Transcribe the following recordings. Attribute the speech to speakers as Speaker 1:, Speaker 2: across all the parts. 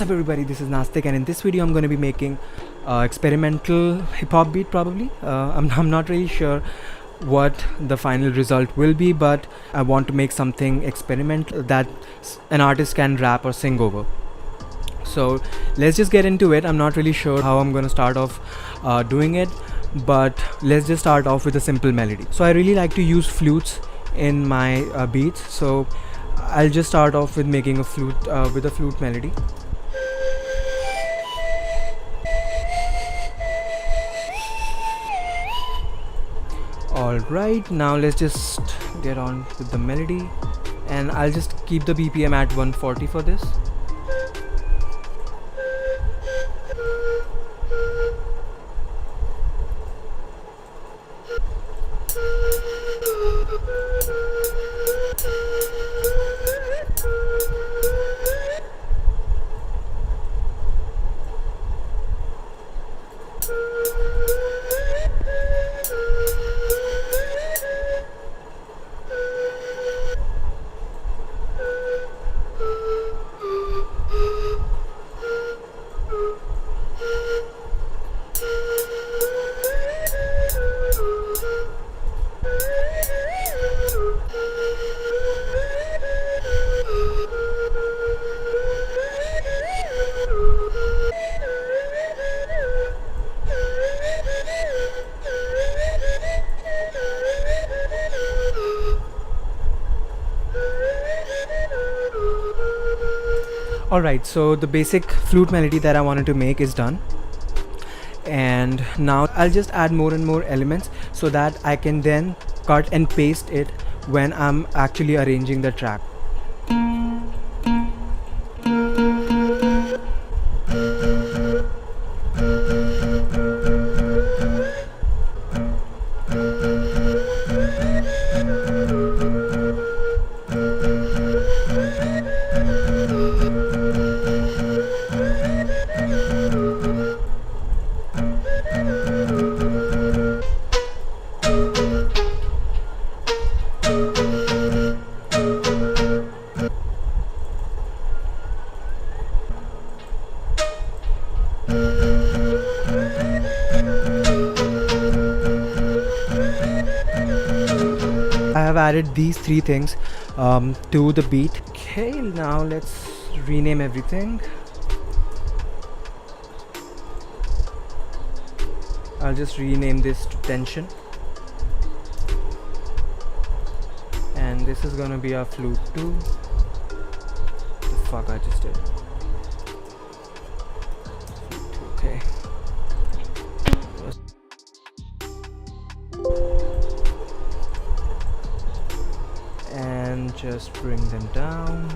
Speaker 1: up everybody, this is Nastik, and in this video I'm going to be making experimental hip-hop beat probably. I'm not really sure what the final result will be, but I want to make something experimental that an artist can rap or sing over. So let's just get into it. I'm not really sure how I'm going to start off doing it, but let's just start off with a simple melody. So I really like to use flutes in my beats, so I'll just start off with making a flute with a flute melody. Alright, now let's just get on with the melody, and I'll just keep the BPM at 140 for this. Alright, so the basic flute melody that I wanted to make is done, and now I'll just add more and more elements so that I can then cut and paste it when I'm actually arranging the track. I have added these three things to the beat. Okay, now let's rename everything. I'll just rename this to tension, and this is gonna be our flute 2. The fuck I just did. Flute 2, okay. And just bring them down.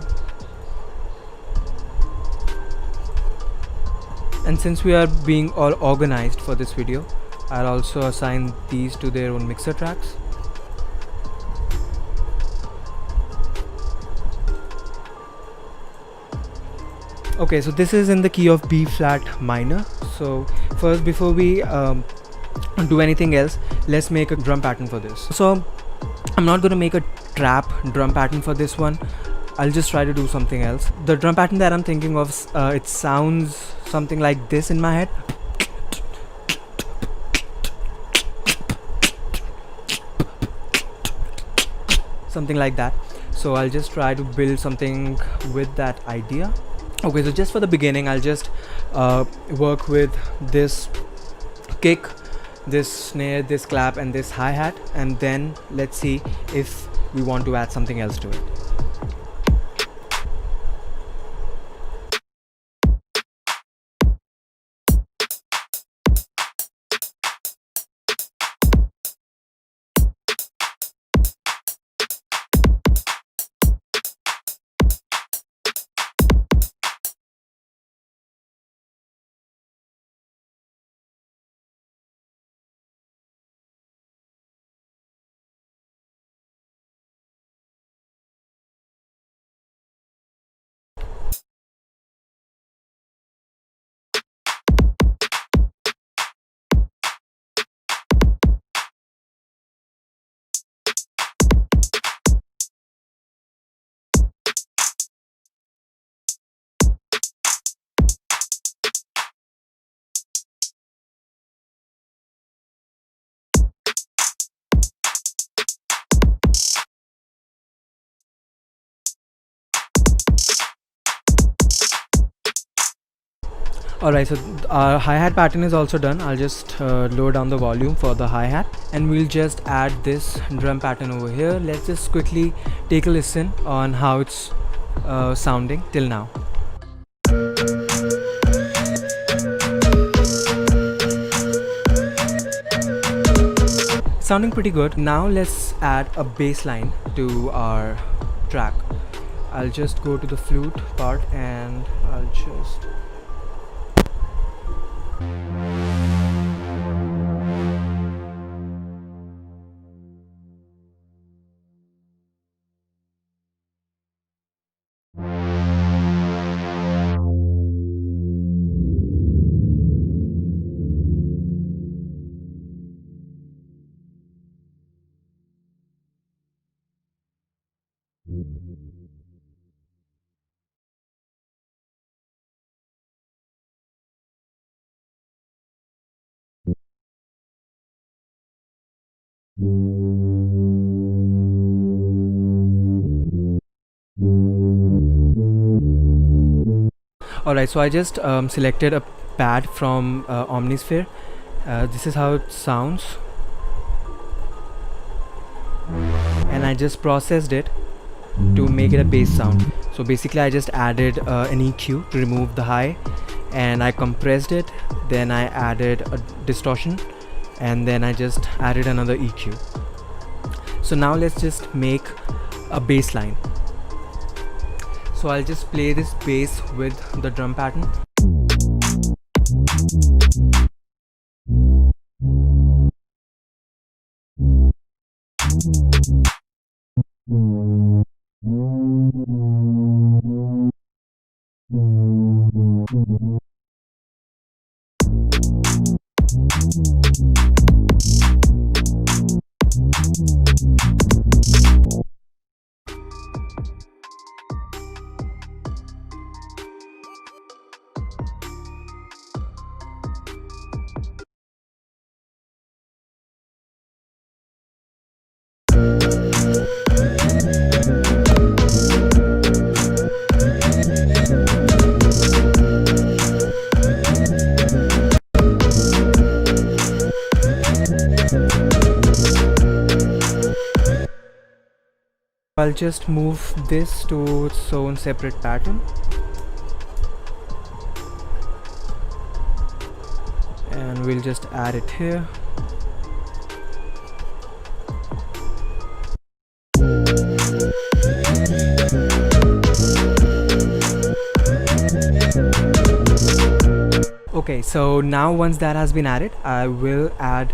Speaker 1: And since we are being all organized for this video, I'll also assign these to their own mixer tracks. Okay, so this is in the key of B flat minor. So first, before we do anything else, let's make a drum pattern for this. So I'm not gonna make a trap drum pattern for this one. I'll just try to do something else. The drum pattern that I'm thinking of, it sounds something like this in my head. Something like that. So I'll just try to build something with that idea. Okay, so just for the beginning, I'll just work with this kick, this snare, this clap, and this hi-hat, and then let's see if we want to add something else to it. Alright, so our hi-hat pattern is also done. I'll just lower down the volume for the hi-hat, and we'll just add this drum pattern over here. Let's just quickly take a listen on how it's sounding till now. Sounding pretty good. Now let's add a bass line to our track. I'll just go to the flute part and I'll just Alright, so I just selected a pad from Omnisphere. This is how it sounds, and I just processed it to make it a bass sound. So basically I just added an EQ to remove the high, and I compressed it, then I added a distortion, and then I just added another EQ. So now let's just make a bass line. So I'll just play this bass with the drum pattern. I'll just move this to its own separate pattern, and we'll just add it here. Okay, so now once that has been added, I will add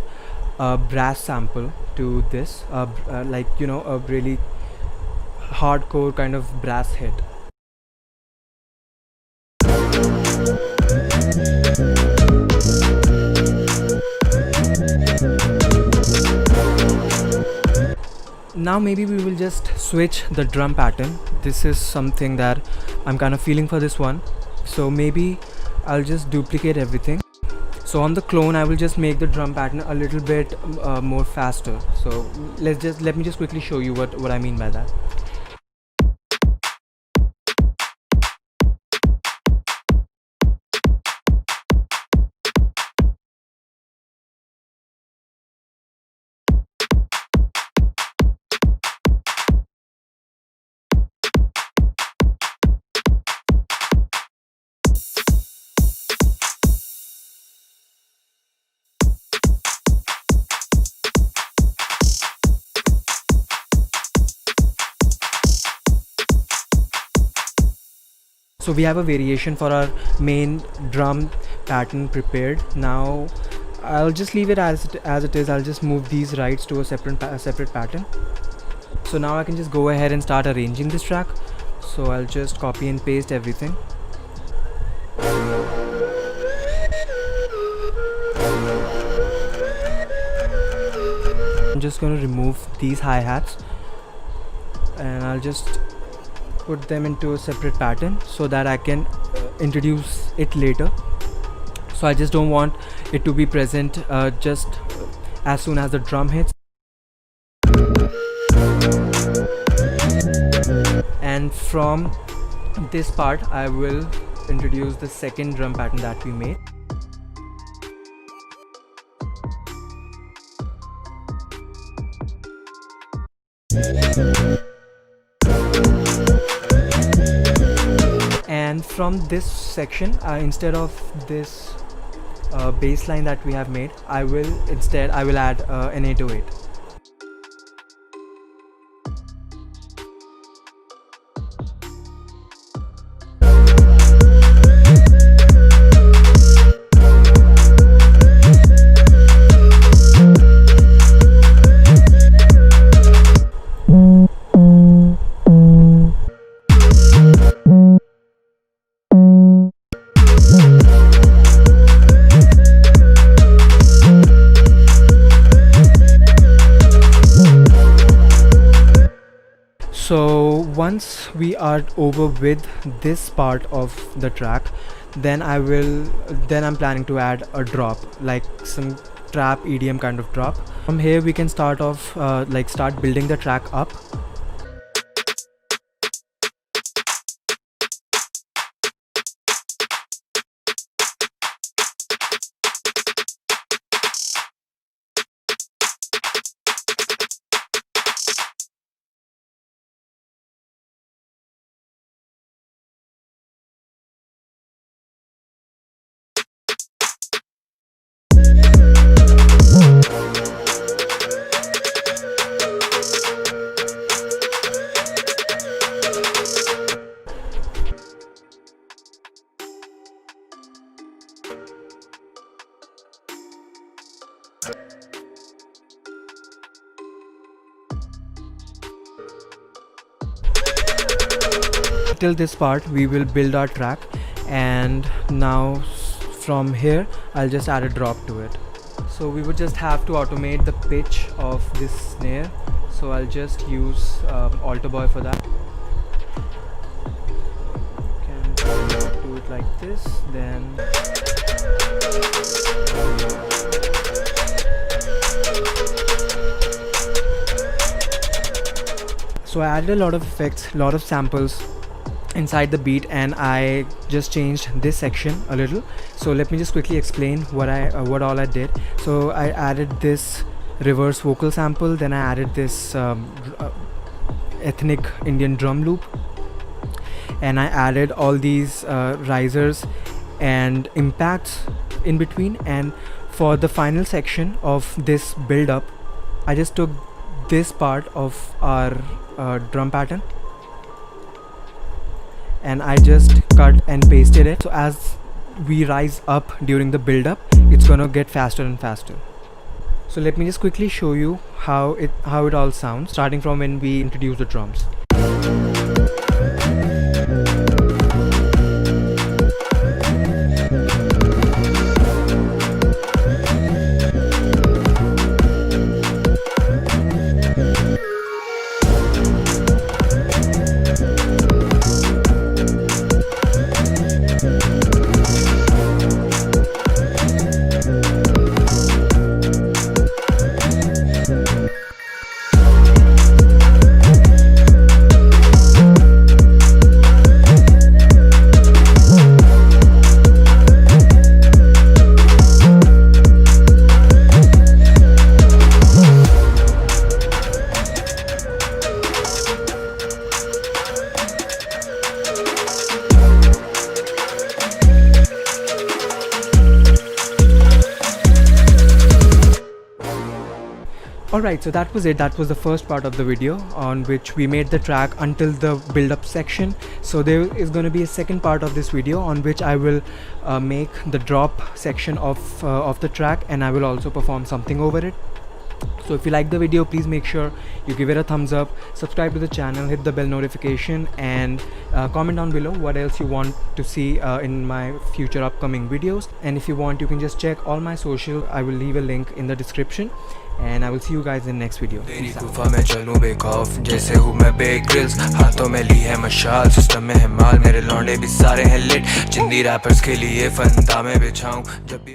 Speaker 1: a brass sample to this, like, you know, a really hardcore kind of brass hit. Now maybe we will just switch the drum pattern. This is something that I'm kind of feeling for this one, so maybe I'll just duplicate everything. So on the clone I will just make the drum pattern a little bit more faster. So let me just quickly show you what I mean by that. So we have a variation for our main drum pattern prepared. Now I'll just leave it as it is. I'll just move these rights to a separate pattern. So now I can just go ahead and start arranging this track. So I'll just copy and paste everything. I'm just going to remove these hi-hats, and I'll just put them into a separate pattern so that I can introduce it later. So I just don't want it to be present just as soon as the drum hits. And from this part I will introduce the second drum pattern that we made. And from this section, instead of this bass line that we have made, I will add an 808. So once we are over with this part of the track, then I'm planning to add a drop, like some trap EDM kind of drop. From here we can start off start building the track up. Till this part we will build our track, and now from here I'll just add a drop to it. So we would just have to automate the pitch of this snare, so I'll just use Alter Boy for that. Can do it like this, then so I added a lot of effects, a lot of samples inside the beat, and I just changed this section a little. So let me just quickly explain what all I did. So I added this reverse vocal sample, then I added this ethnic Indian drum loop, and I added all these risers and impacts in between. And for the final section of this build up, I just took this part of our drum pattern and I just cut and pasted it, so as we rise up during the build up, it's gonna get faster and faster. So let me just quickly show you how it all sounds, starting from when we introduce the drums. Alright, so that was it. That was the first part of the video on which we made the track until the build up section. So there is going to be a second part of this video on which I will make the drop section of the track, and I will also perform something over it. So if you like the video, please make sure you give it a thumbs up, subscribe to the channel, hit the bell notification, and comment down below what else you want to see in my future upcoming videos. And if you want, you can just check all my social. I will leave a link in the description, and I will see you guys in the next video. तेरी गुफा में चलूं बेखौफ जैसे हूँ मैं बेग्रिल्स, हाथों में ली है मशाल, सिस्टम में है माल, मेरे लौंडे भी सारे हैं लिट, जिंदी रैपर्स के लिए फंदा में बिछाऊं जब भी